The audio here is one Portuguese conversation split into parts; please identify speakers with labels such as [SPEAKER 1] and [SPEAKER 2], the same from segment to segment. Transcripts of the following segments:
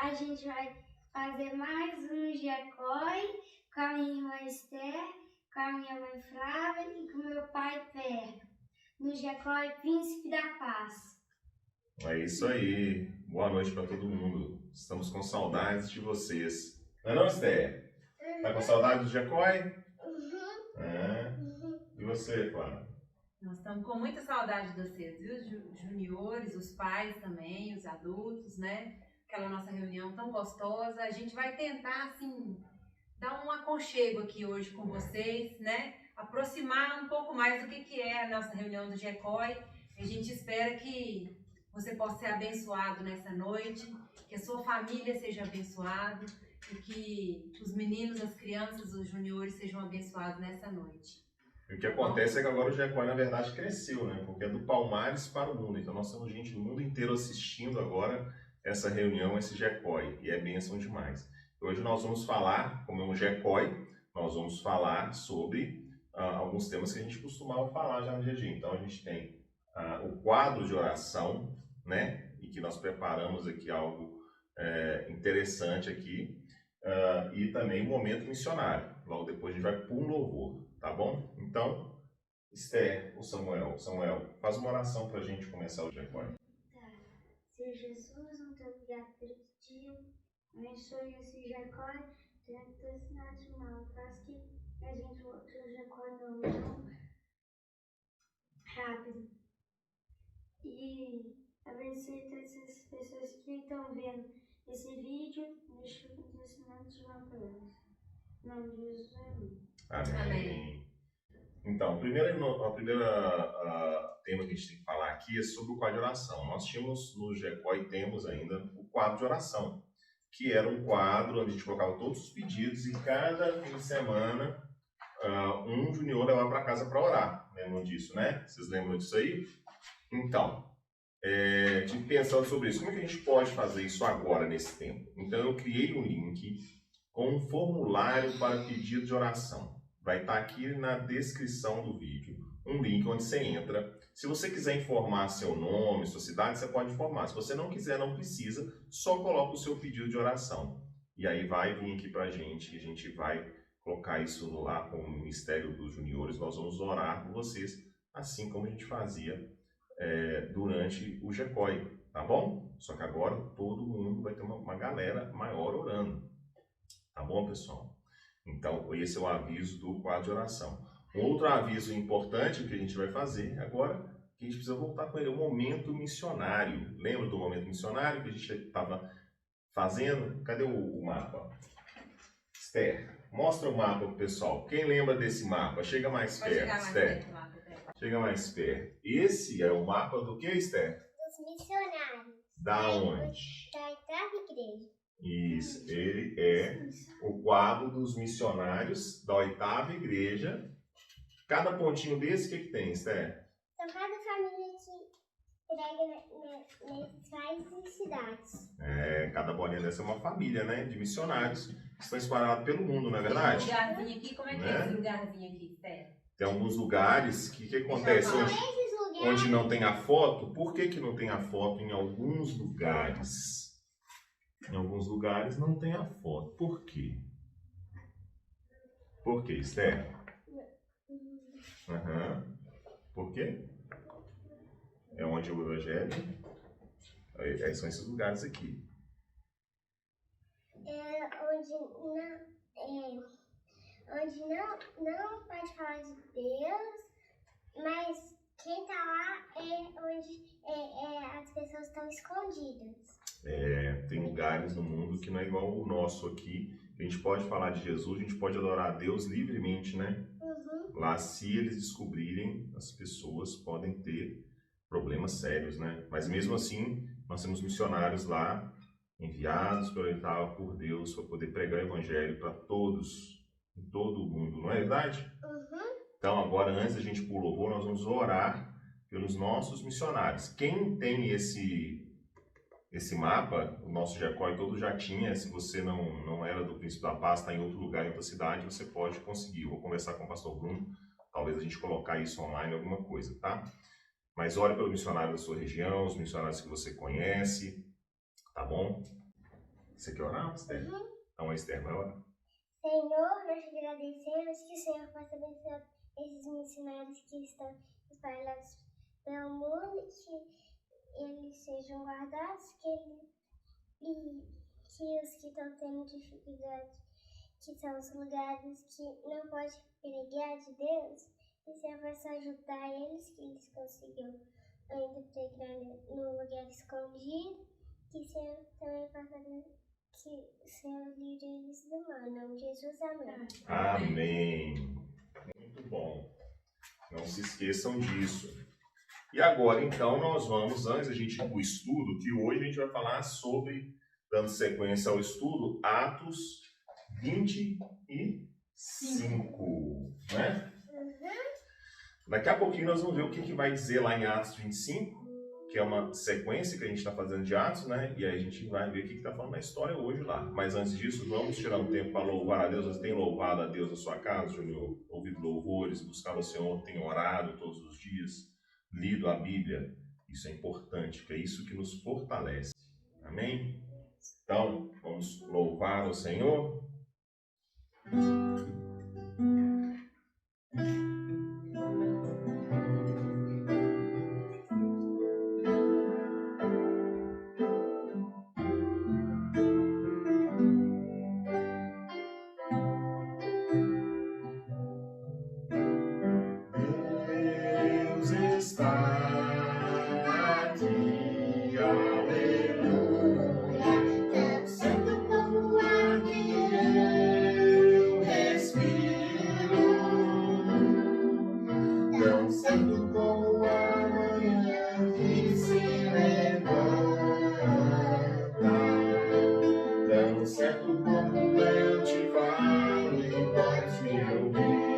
[SPEAKER 1] a gente vai fazer mais um Jacói com a minha irmã Esther, com a minha mãe Flávia e com meu pai Pé, no Jacói Príncipe da Paz.
[SPEAKER 2] É isso aí. Boa noite para todo mundo. Estamos com saudades de vocês. Não é não, Esther? Tá com saudade do Jacói? E você, Clara?
[SPEAKER 3] Nós estamos com muita saudade de vocês, viu? Os juniores, os pais também, os adultos, né? Aquela nossa reunião tão gostosa. A gente vai tentar, assim, dar um aconchego aqui hoje com vocês, né? Aproximar um pouco mais do que é a nossa reunião do Jacói. A gente espera que você possa ser abençoado nessa noite, que a sua família seja abençoada e que os meninos, as crianças, os juniores sejam abençoados nessa noite.
[SPEAKER 2] E o que acontece é que agora o Jacói, na verdade, cresceu, né? Porque é do Palmares para o mundo. Então nós temos gente do mundo inteiro assistindo agora essa reunião, esse Jacói. E é bênção demais. Hoje nós vamos falar, como é um Jacói, nós vamos falar sobre alguns temas que a gente costumava falar já no dia a dia. Então a gente tem o quadro de oração, né? E que nós preparamos aqui algo interessante aqui. E também o momento missionário. Logo depois a gente vai para um louvor. Tá bom? Então, Esther ou Samuel, faz uma oração para a gente começar o Jacói.
[SPEAKER 1] Tá. Senhor Jesus, muito obrigado por esse dia. Abençoe esse Jacói, dentro da cidade de mal. Faz que a gente volte o Jacói no chão rápido. E abençoe todas as pessoas que estão vendo esse vídeo. Deixa eu ensinar de uma coisa. Em nome de Jesus, amém.
[SPEAKER 2] Amém. Então, o primeiro tema que a gente tem que falar aqui é sobre o quadro de oração. Nós tínhamos no Jacói, temos ainda o quadro de oração, que era um quadro onde a gente colocava todos os pedidos e cada fim de semana um junior levava para casa para orar. Lembram disso, né? Vocês lembram disso aí? Então, tive pensando sobre isso. Como é que a gente pode fazer isso agora, nesse tempo? Então, eu criei um link com um formulário para pedido de oração. Vai estar aqui na descrição do vídeo, um link onde você entra. Se você quiser informar seu nome, sua cidade, você pode informar. Se você não quiser, não precisa, só coloca o seu pedido de oração. E aí vai vir aqui para a gente vai colocar isso lá com o Ministério dos Juniores. Nós vamos orar por vocês, assim como a gente fazia durante o Jacói, tá bom? Só que agora todo mundo vai ter uma galera maior orando. Tá bom, pessoal? Então, esse é o aviso do quadro de oração. Um outro aviso importante que a gente vai fazer agora, que a gente precisa voltar com ele, é o momento missionário. Lembra do momento missionário que a gente estava fazendo? Cadê o mapa? Esther, mostra o mapa pro pessoal. Quem lembra desse mapa? Chega mais perto, Esther. Chega mais perto. Esse é o mapa do que, Esther?
[SPEAKER 1] Dos missionários.
[SPEAKER 2] Da onde?
[SPEAKER 1] Da oitava igreja.
[SPEAKER 2] Isso, ele é o quadro dos missionários da oitava igreja. Cada pontinho desse, o que tem, Esther?
[SPEAKER 1] Então, cada família que prega nesses países e cidades.
[SPEAKER 2] Cada bolinha dessa é uma família, né? De missionários que estão espalhados pelo mundo, não é verdade?
[SPEAKER 3] Esse lugarzinho aqui, como é que é esse lugarzinho aqui, Esther?
[SPEAKER 2] Tem alguns lugares que acontece onde não tem a foto. Por que não tem a foto em alguns lugares? Em alguns lugares não tem a foto. Por quê? Por quê, Esther? Por quê? É onde o Evangelho... São esses lugares aqui.
[SPEAKER 1] Onde não pode falar de Deus, mas quem está lá é onde as pessoas estão escondidas.
[SPEAKER 2] Tem lugares no mundo que não é igual o nosso aqui. A gente pode falar de Jesus, a gente pode adorar a Deus livremente, né? Lá, se eles descobrirem, as pessoas podem ter problemas sérios, né? Mas mesmo assim, nós temos missionários lá, enviados por Deus para poder pregar o Evangelho para todos, em todo o mundo, não é verdade? Então, agora, antes da gente ir para o louvor, nós vamos orar pelos nossos missionários. Quem tem esse mapa, o nosso Jacói todo já tinha. Se você não era do Príncipe da Paz, está em outro lugar, em outra cidade, você pode conseguir. Eu vou conversar com o pastor Bruno, talvez a gente colocar isso online, alguma coisa, tá? Mas ore pelo missionário da sua região, os missionários que você conhece, tá bom? Você quer orar, Esther? Então a Esther vai orar.
[SPEAKER 1] Senhor, nós te agradecemos que o Senhor possa abençoar esses missionários que estão espalhados pelo mundo, que eles sejam guardados, e que os que estão tendo dificuldade, que são os lugares que não pode pregar de Deus, que o Senhor possa ajudar eles, que eles consigam ainda pregar no lugar escondido, que o Senhor também possa que o Senhor livre eles do mal. Em nome de Jesus, amém.
[SPEAKER 2] Amém. Muito bom. Não se esqueçam disso. E agora, então, nós vamos, antes da gente ir para o estudo, que hoje a gente vai falar sobre, dando sequência ao estudo, Atos 25, né? Daqui a pouquinho nós vamos ver o que vai dizer lá em Atos 25, que é uma sequência que a gente está fazendo de Atos, né? E aí a gente vai ver o que está falando na história hoje lá. Mas antes disso, vamos tirar um tempo para louvar a Deus. Você tem louvado a Deus na sua casa, Júnior? Ouvido louvores, buscado o Senhor, tem orado todos os dias, lido a Bíblia. Isso é importante, porque é isso que nos fortalece. Amém? Então, vamos louvar o Senhor. Deus está aqui, aleluia, tão santo como o ar que eu respiro, tão santo como a manhã que se levanta, tão certo como eu te falo e podes me ouvir.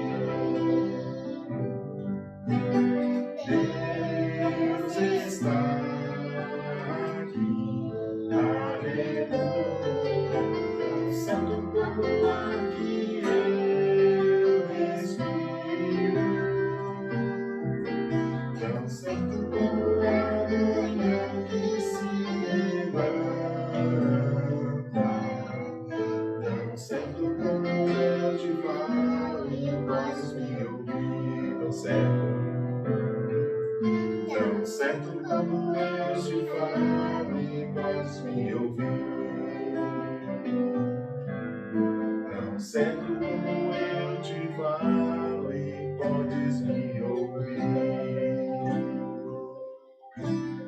[SPEAKER 2] Deus está aqui, aleluia, santo como o ar que eu respiro, tão santo como a manhã que se levanta, tão certo como eu te falo e podes me ouvir, tão certo. Tão certo como eu te falo e podes me ouvir. Tão certo como eu te falo e podes me ouvir.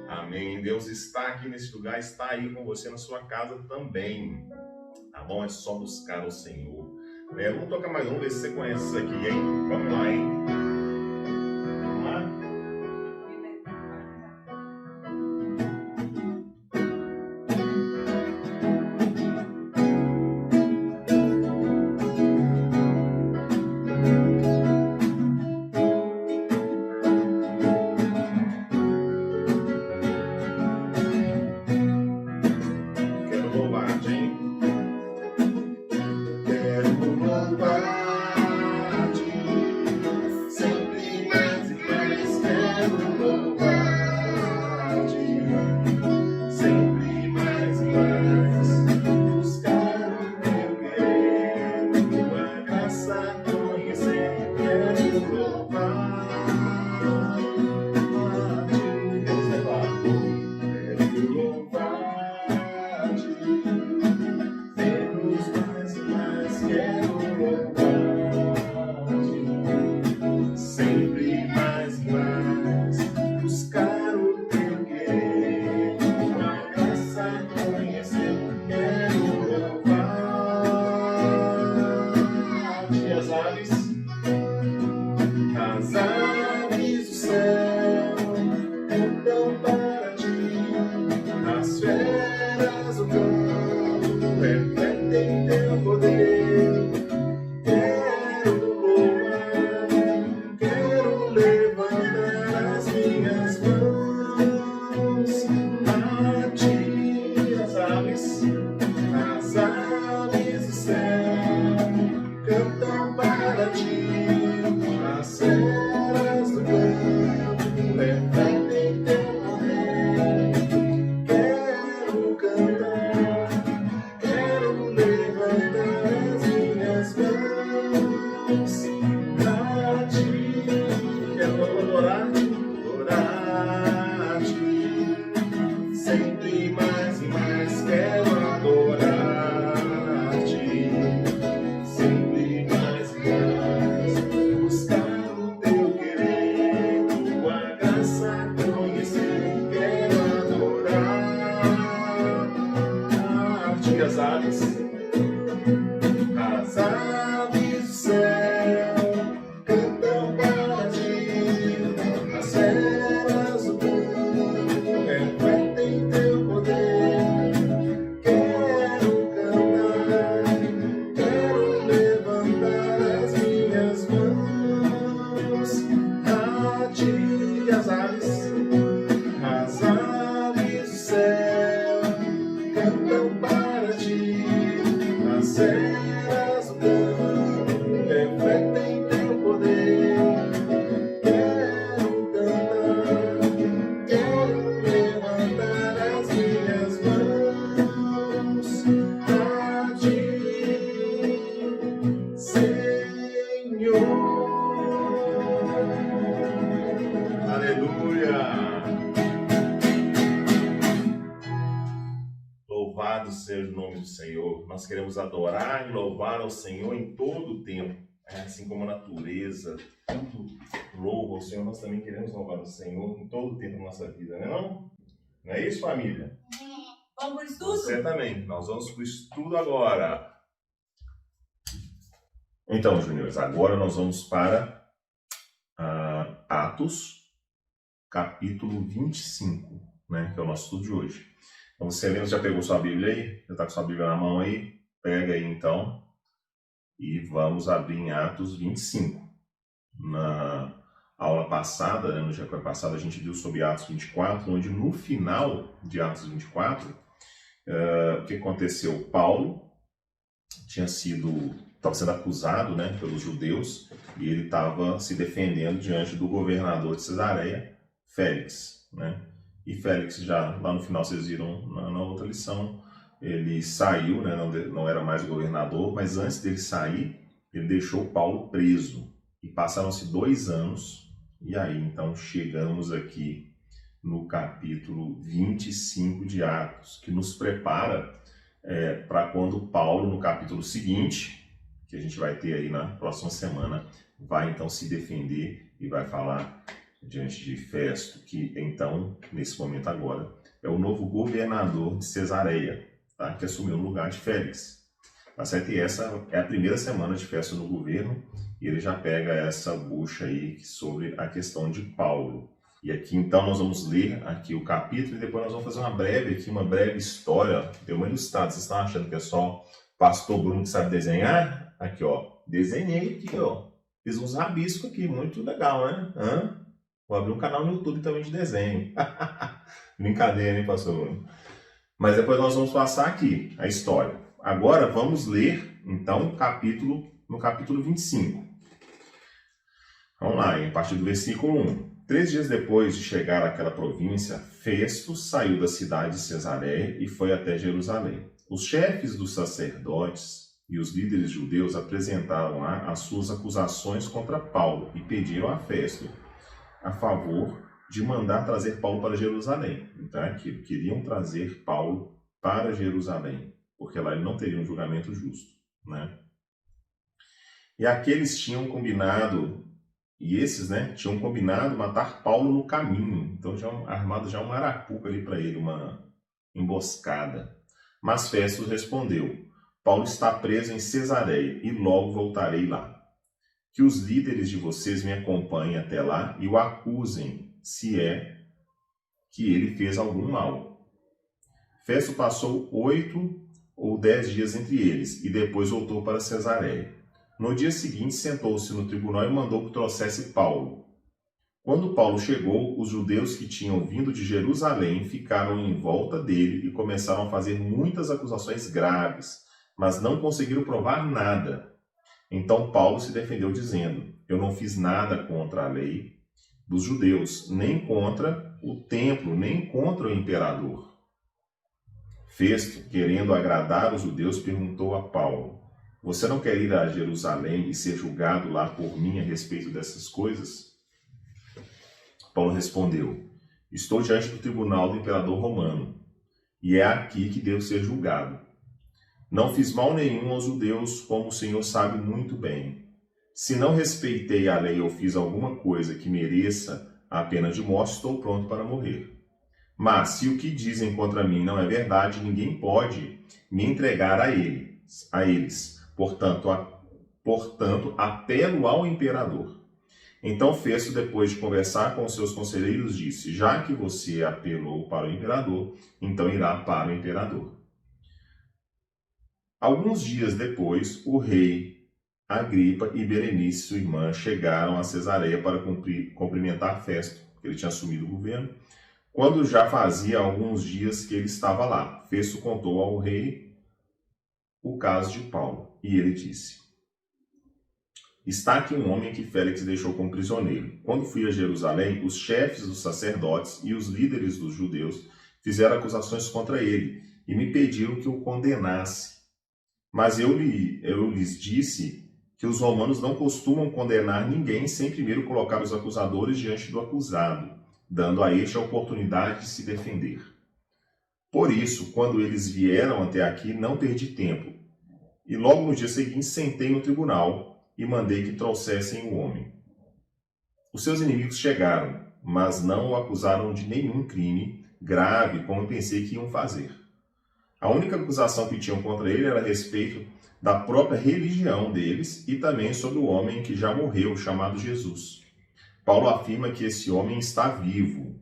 [SPEAKER 2] Amém. Deus está aqui nesse lugar, está aí com você na sua casa também. Tá bom? É só buscar o Senhor. Vamos tocar mais um, ver se você conhece isso aqui, hein? Vamos lá, hein? Vamos lá? Quero louvar-te, hein? Quero louvar-te, sempre mais e mais. Quero louvar-te, sempre mais e mais. Buscar o teu querer, tua graça conhecer. Quero louvar-te, Deus é lá. Quero louvar-te, Deus mais e mais. Quero louvar-te, sempre mais e mais. Buscar o teu querer, tua graça conhecer. Quero louvar-te. As aves do céu cantam para ti, as feras do campo refletem teu poder. Quero louvar, quero levantar as minhas mãos a ti. As aves do céu cantam para ti, as feras do campo refletem teu poder. Quero cantar, quero ti as aves do céu cantam para ti, as feras do campo refletem teu poder. Quero cantar, quero levantar as minhas mãos a ti, as aves do céu cantam para ti, as feras do campo refletem teu poder. Quero cantar, quero levantar as minhas mãos a ti, Senhor. Aleluia! Louvado seja o nome do Senhor. Nós queremos adorar e louvar ao Senhor em todo o tempo. Assim como a natureza, tudo louva ao Senhor, nós também queremos louvar o Senhor em todo o tempo da nossa vida, não é não? Não é isso, família?
[SPEAKER 3] Vamos para o estudo?
[SPEAKER 2] Você também. Nós vamos para o estudo agora. Então, juniores, agora nós vamos para Atos, capítulo 25, né, que é o nosso estudo de hoje. Então, você lendo, já pegou sua Bíblia aí? Já está com sua Bíblia na mão aí? Pega aí, então. E vamos abrir em Atos 25. Na aula passada, né, no dia passado, a gente viu sobre Atos 24, onde no final de Atos 24, o que aconteceu? Paulo estava sendo acusado, né, pelos judeus, e ele estava se defendendo diante do governador de Cesareia, Félix, né? E Félix, já lá no final, vocês viram na outra lição, ele saiu, né, não era mais o governador, mas antes dele sair, ele deixou Paulo preso. E passaram-se 2 anos, e aí então chegamos aqui no capítulo 25 de Atos, que nos prepara para quando Paulo, no capítulo seguinte, que a gente vai ter aí na próxima semana, vai então se defender e vai falar diante de Festo, que então, nesse momento agora, é o novo governador de Cesareia, tá? Que assumiu o lugar de Félix. Tá certo? E essa é a primeira semana de Festo no governo, e ele já pega essa bucha aí sobre a questão de Paulo. E aqui então nós vamos ler aqui o capítulo e depois nós vamos fazer uma breve história. Deu uma ilustrada. Vocês estão achando que é só pastor Bruno que sabe desenhar? Aqui, ó. Desenhei aqui, ó. Fiz uns rabiscos aqui, muito legal, né? Vou abrir um canal no YouTube também de desenho. Brincadeira, hein, pastor Bruno? Mas depois nós vamos passar aqui a história. Agora vamos ler, então, no capítulo 25. Vamos lá, a partir do versículo 1. 3 dias depois de chegar àquela província, Festo saiu da cidade de Cesareia e foi até Jerusalém. Os chefes dos sacerdotes e os líderes judeus apresentaram lá as suas acusações contra Paulo e pediram a Festo a favor de mandar trazer Paulo para Jerusalém. Então é aquilo, queriam trazer Paulo para Jerusalém, porque lá ele não teria um julgamento justo, né? E aqueles tinham combinado, tinham combinado matar Paulo no caminho. Então já armado já uma arapuca ali para ele, uma emboscada. Mas Festo respondeu: Paulo está preso em Cesareia e logo voltarei lá. Que os líderes de vocês me acompanhem até lá e o acusem, se é que ele fez algum mal. Festo passou 8 ou 10 dias entre eles e depois voltou para Cesareia. No dia seguinte, sentou-se no tribunal e mandou que trouxesse Paulo. Quando Paulo chegou, os judeus que tinham vindo de Jerusalém ficaram em volta dele e começaram a fazer muitas acusações graves, mas não conseguiram provar nada. Então Paulo se defendeu dizendo: eu não fiz nada contra a lei dos judeus, nem contra o templo, nem contra o imperador. Festo, querendo agradar os judeus, perguntou a Paulo: você não quer ir a Jerusalém e ser julgado lá por mim a respeito dessas coisas? Paulo respondeu: estou diante do tribunal do imperador romano, e é aqui que devo ser julgado. Não fiz mal nenhum aos judeus, como o Senhor sabe muito bem. Se não respeitei a lei ou fiz alguma coisa que mereça a pena de morte, estou pronto para morrer. Mas se o que dizem contra mim não é verdade, ninguém pode me entregar a eles. Portanto, apelo ao imperador. Então Festo, depois de conversar com seus conselheiros, disse: já que você apelou para o imperador, então irá para o imperador. Alguns dias depois, o rei Agripa e Berenice, sua irmã, chegaram a Cesareia para cumprimentar Festo, porque ele tinha assumido o governo, quando já fazia alguns dias que ele estava lá. Festo contou ao rei o caso de Paulo, e ele disse: está aqui um homem que Félix deixou como prisioneiro. Quando fui a Jerusalém, os chefes dos sacerdotes e os líderes dos judeus fizeram acusações contra ele e me pediram que o condenasse. Mas eu lhes disse que os romanos não costumam condenar ninguém sem primeiro colocar os acusadores diante do acusado, dando a este a oportunidade de se defender. Por isso, quando eles vieram até aqui, não perdi tempo. E logo no dia seguinte sentei no tribunal e mandei que trouxessem o homem. Os seus inimigos chegaram, mas não o acusaram de nenhum crime grave, como eu pensei que iam fazer. A única acusação que tinham contra ele era a respeito da própria religião deles e também sobre o homem que já morreu, chamado Jesus. Paulo afirma que esse homem está vivo.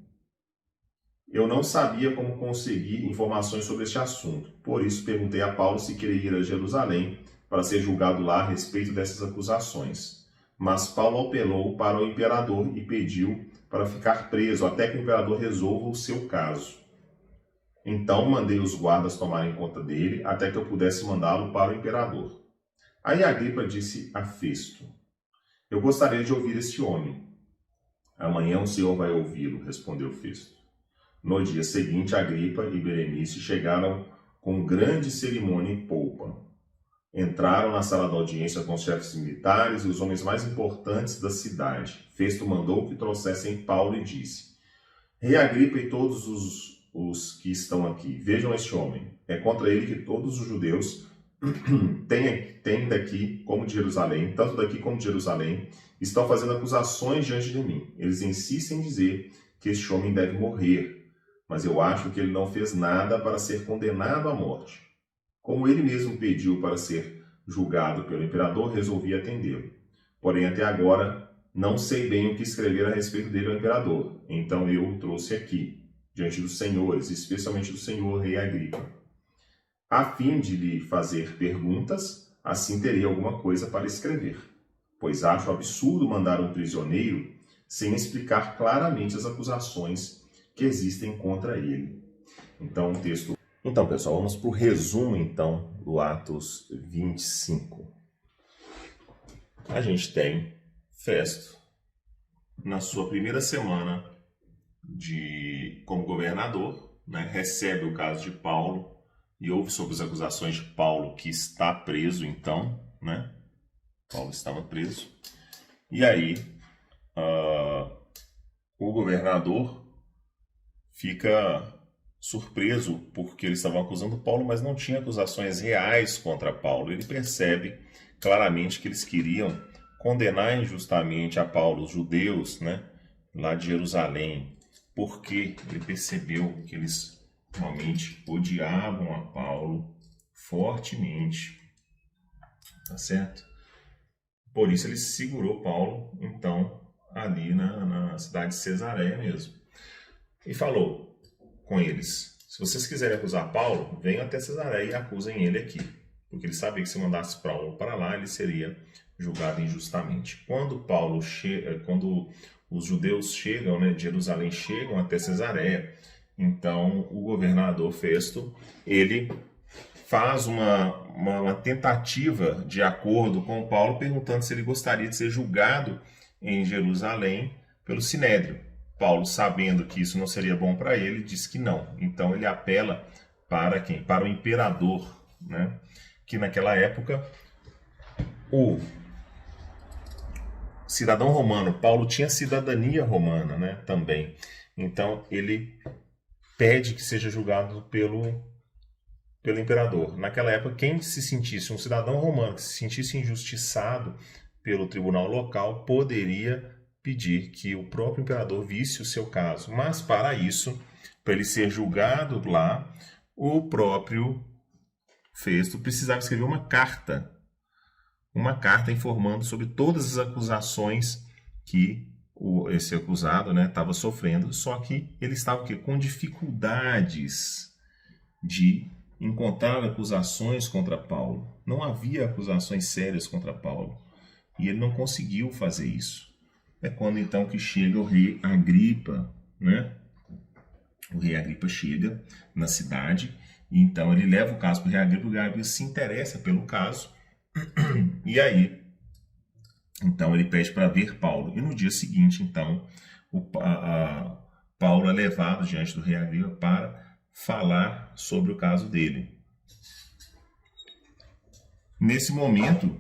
[SPEAKER 2] Eu não sabia como conseguir informações sobre este assunto, por isso perguntei a Paulo se queria ir a Jerusalém para ser julgado lá a respeito dessas acusações. Mas Paulo apelou para o imperador e pediu para ficar preso até que o imperador resolva o seu caso. Então mandei os guardas tomarem conta dele até que eu pudesse mandá-lo para o imperador. Aí Agripa disse a Festo: eu gostaria de ouvir este homem. Amanhã o senhor vai ouvi-lo, respondeu Festo. No dia seguinte, Agripa e Berenice chegaram com grande cerimônia e pompa. Entraram na sala da audiência com os chefes militares e os homens mais importantes da cidade. Festo mandou que trouxessem Paulo e disse: rei Agripa e todos os que estão aqui, vejam este homem. É contra ele que todos os judeus têm daqui como de Jerusalém, tanto daqui como de Jerusalém, estão fazendo acusações diante de mim. Eles insistem em dizer que este homem deve morrer, mas eu acho que ele não fez nada para ser condenado à morte. Como ele mesmo pediu para ser julgado pelo imperador, resolvi atendê-lo. Porém, até agora, não sei bem o que escrever a respeito dele ao imperador. Então eu o trouxe aqui, diante dos senhores, especialmente do senhor rei Agripa, a fim de lhe fazer perguntas, assim teria alguma coisa para escrever. Pois acho absurdo mandar um prisioneiro sem explicar claramente as acusações que existem contra ele. Então, o texto... Então, pessoal, vamos para o resumo, então, do Atos 25. A gente tem Festo, na sua primeira semana como governador, né, recebe o caso de Paulo e ouve sobre as acusações de Paulo, que está preso, então, né? Paulo estava preso. E aí, o governador fica surpreso porque eles estavam acusando Paulo, mas não tinha acusações reais contra Paulo. Ele percebe claramente que eles queriam condenar injustamente a Paulo, os judeus, né, lá de Jerusalém, porque ele percebeu que eles realmente odiavam a Paulo fortemente, tá certo? Por isso ele segurou Paulo, então, ali na cidade de Cesareia mesmo. E falou com eles: se vocês quiserem acusar Paulo, venham até Cesareia e acusem ele aqui. Porque ele sabia que se mandasse Paulo para lá, ele seria julgado injustamente. Quando os judeus chegam, né, de Jerusalém, chegam até Cesareia, então o governador Festo, ele faz uma tentativa de acordo com Paulo, perguntando se ele gostaria de ser julgado em Jerusalém pelo Sinédrio. Paulo, sabendo que isso não seria bom para ele, diz que não. Então ele apela para quem? Para o imperador, né? Que naquela época o cidadão romano, Paulo tinha cidadania romana, né, também. Então ele pede que seja julgado pelo imperador. Naquela época, quem se sentisse, um cidadão romano que se sentisse injustiçado pelo tribunal local, poderia pedir que o próprio imperador visse o seu caso. Mas para isso, para ele ser julgado lá, o próprio Festo precisava escrever uma carta informando sobre todas as acusações que esse acusado, né, estava sofrendo, só que ele estava o quê? Com dificuldades de encontrar acusações contra Paulo. Não havia acusações sérias contra Paulo. E ele não conseguiu fazer isso. É quando então que chega o rei Agripa, né? O rei Agripa chega na cidade, e então ele leva o caso para o rei Agripa se interessa pelo caso, e aí, então ele pede para ver Paulo. E no dia seguinte, então, Paulo é levado diante do rei Agripa para falar sobre o caso dele. Nesse momento,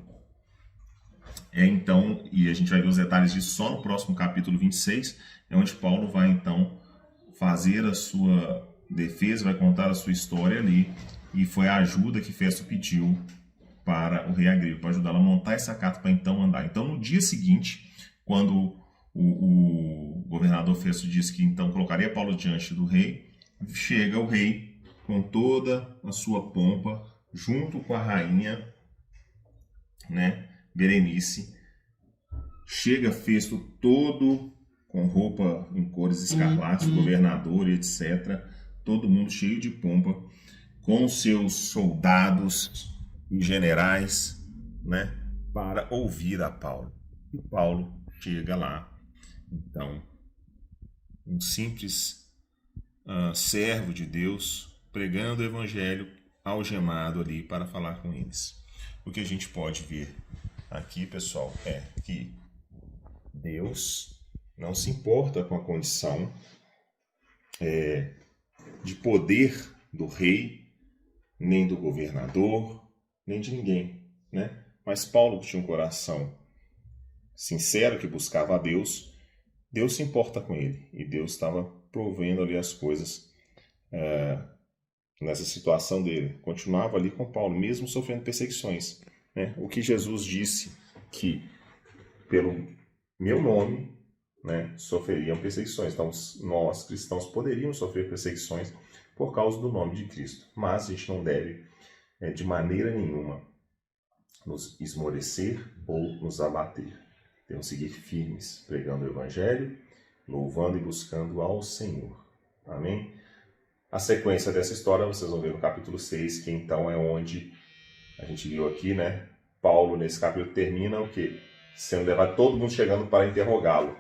[SPEAKER 2] então, e a gente vai ver os detalhes disso só no próximo capítulo 26, é onde Paulo vai então fazer a sua defesa, vai contar a sua história ali, e foi a ajuda que Festo pediu para o rei Agripa, para ajudá-lo a montar essa carta para então andar. Então, no dia seguinte, quando o governador Festo disse que então colocaria Paulo diante do rei, chega o rei com toda a sua pompa, junto com a rainha, né, Berenice. Chega Festo todo com roupa em cores escarlates, governador, etc. Todo mundo cheio de pompa, com seus soldados e generais, né, para ouvir a Paulo. E Paulo chega lá, então, um simples servo de Deus, pregando o evangelho, algemado ali para falar com eles. O que a gente pode ver aqui, pessoal, é que Deus não se importa com a condição de poder do rei, nem do governador, nem de ninguém, né? Mas Paulo tinha um coração sincero que buscava a Deus. Deus se importa com ele e Deus estava provendo ali as coisas nessa situação dele. Continuava ali com Paulo, mesmo sofrendo perseguições, né? O que Jesus disse que pelo meu nome, né, sofreriam perseguições. Então, nós, cristãos, poderíamos sofrer perseguições por causa do nome de Cristo. Mas a gente não deve, de maneira nenhuma, nos esmorecer ou nos abater. Temos que seguir firmes, pregando o Evangelho, louvando e buscando ao Senhor. Amém? A sequência dessa história vocês vão ver no capítulo 6, que então é onde a gente viu aqui, né? Paulo, nesse capítulo, termina o quê? Sendo levado, todo mundo chegando para interrogá-lo.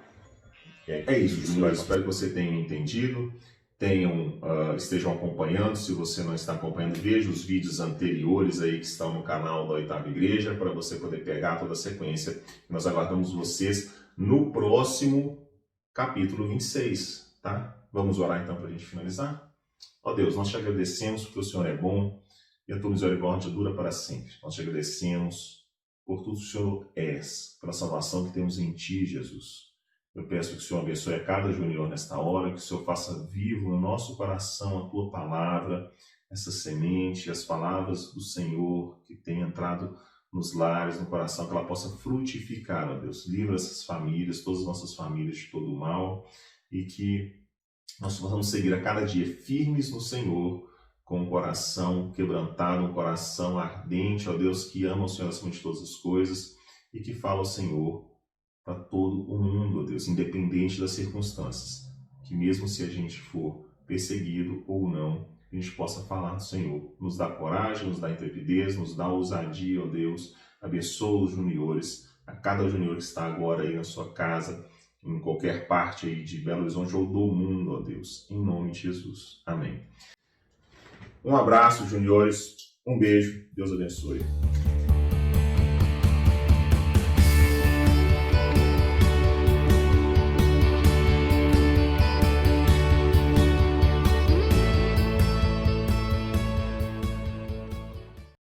[SPEAKER 2] É isso, Júnior. Espero que você tenha entendido, estejam acompanhando. Se você não está acompanhando, veja os vídeos anteriores aí que estão no canal da Oitava Igreja para você poder pegar toda a sequência. Nós aguardamos vocês no próximo capítulo 26, tá? Vamos orar então para a gente finalizar? Ó Deus, nós te agradecemos porque o Senhor é bom e a tua misericórdia dura para sempre. Nós te agradecemos por tudo que o Senhor és, pela salvação que temos em Ti, Jesus. Eu peço que o Senhor abençoe a cada junior nesta hora, que o Senhor faça vivo no nosso coração a Tua palavra, essa semente, as palavras do Senhor que tem entrado nos lares, no coração, que ela possa frutificar, ó Deus. Livra essas famílias, todas as nossas famílias de todo o mal, e que nós possamos seguir a cada dia firmes no Senhor, com um coração quebrantado, um coração ardente, ó Deus, que ama o Senhor acima de todas as coisas e que fala ao Senhor para todo o mundo, ó Deus, independente das circunstâncias. Que mesmo se a gente for perseguido ou não, a gente possa falar do Senhor. Nos dá coragem, nos dá intrepidez, nos dá ousadia, ó Deus. Abençoa os juniores, a cada junior que está agora aí na sua casa, em qualquer parte aí de Belo Horizonte ou do mundo, ó Deus. Em nome de Jesus. Amém. Um abraço, juniores. Um beijo. Deus abençoe.